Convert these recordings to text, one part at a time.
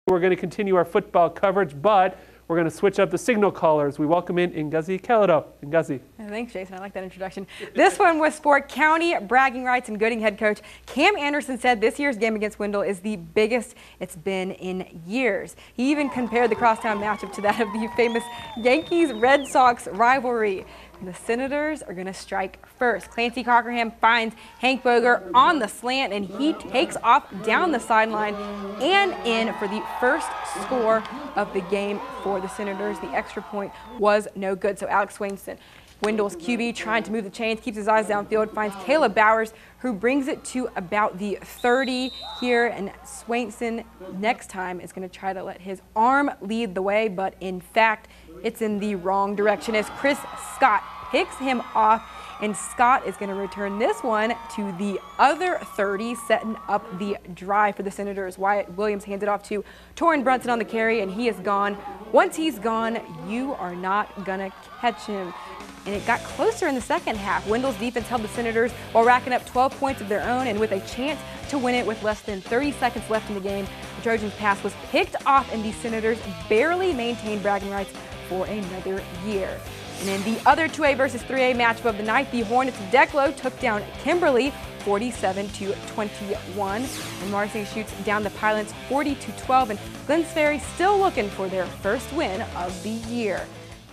We're going to continue our football coverage, but we're going to switch up the signal callers. We welcome in Ngozi Kelado. Ngozi. Thanks, Jason. I like that introduction. This one was for county bragging rights and Gooding head coach Cam Anderson said this year's game against Wendell is the biggest it's been in years. He even compared the crosstown matchup to that of the famous Yankees-Red Sox rivalry. The Senators are going to strike first. Clancy Cockerham finds Hank Boger on the slant, and he takes off down the sideline and in for the first score of the game for the Senators. The extra point was no good, so Alex Swainson, Wendell's QB, trying to move the chains, keeps his eyes downfield, finds Caleb Bowers, who brings it to about the 30 here, and Swainson next time is going to try to let his arm lead the way, but in fact, it's in the wrong direction as Chris Scott picks him off, and Scott is going to return this one to the other 30, setting up the drive for the Senators. Wyatt Williams hands it off to Torrin Brunson on the carry, and he is gone. Once he's gone, you are not going to catch him. And it got closer in the second half. Wendell's defense held the Senators while racking up 12 points of their own, and with a chance to win it with less than 30 seconds left in the game, the Trojans' pass was picked off, and the Senators barely maintained bragging rights for another year. And in the other 2A versus 3A matchup of the night, the Hornets of Declo took down Kimberly 47-21, and Marcy shoots down the Pylons 40-12, and Glenns Ferry still looking for their first win of the year.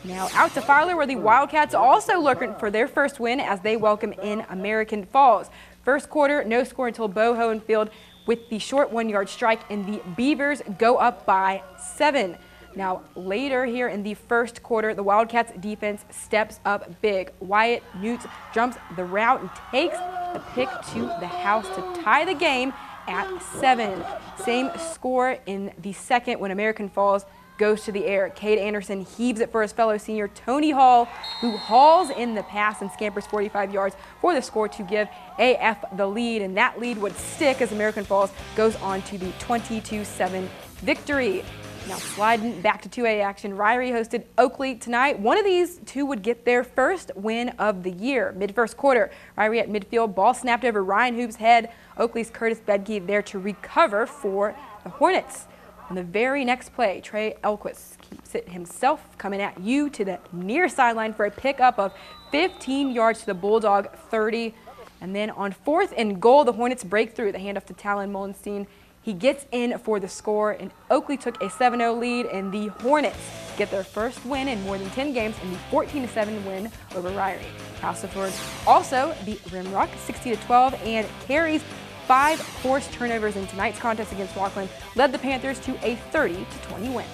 Now out to Filer, where the Wildcats also looking for their first win as they welcome in American Falls. First quarter, no score until Bo Hohenfield with the short 1-yard strike, and the Beavers go up by 7. Now, later here in the first quarter, the Wildcats defense steps up big. Wyatt Newts jumps the route and takes the pick to the house to tie the game at 7. Same score in the second when American Falls goes to the air. Cade Anderson heaves it for his fellow senior Tony Hall, who hauls in the pass and scampers 45 yards for the score to give AF the lead, and that lead would stick as American Falls goes on to the 22-7 victory. Now sliding back to 2A action, Ryrie hosted Oakley tonight. One of these two would get their first win of the year. Mid-first quarter, Ryrie at midfield, ball snapped over Ryan Hoop's head. Oakley's Curtis Bedke there to recover for the Hornets. On the very next play, Trey Elquist keeps it himself, coming at you to the near sideline for a pickup of 15 yards to the Bulldog 30. And then on 4th and goal, the Hornets break through. The handoff to Talon Mullenstein. He gets in for the score, and Oakley took a 7-0 lead, and the Hornets get their first win in more than 10 games in the 14-7 win over Ryrie. Castleford also beat Rimrock 60-12, and carries 5 forced turnovers in tonight's contest against Rockland, led the Panthers to a 30-20 win.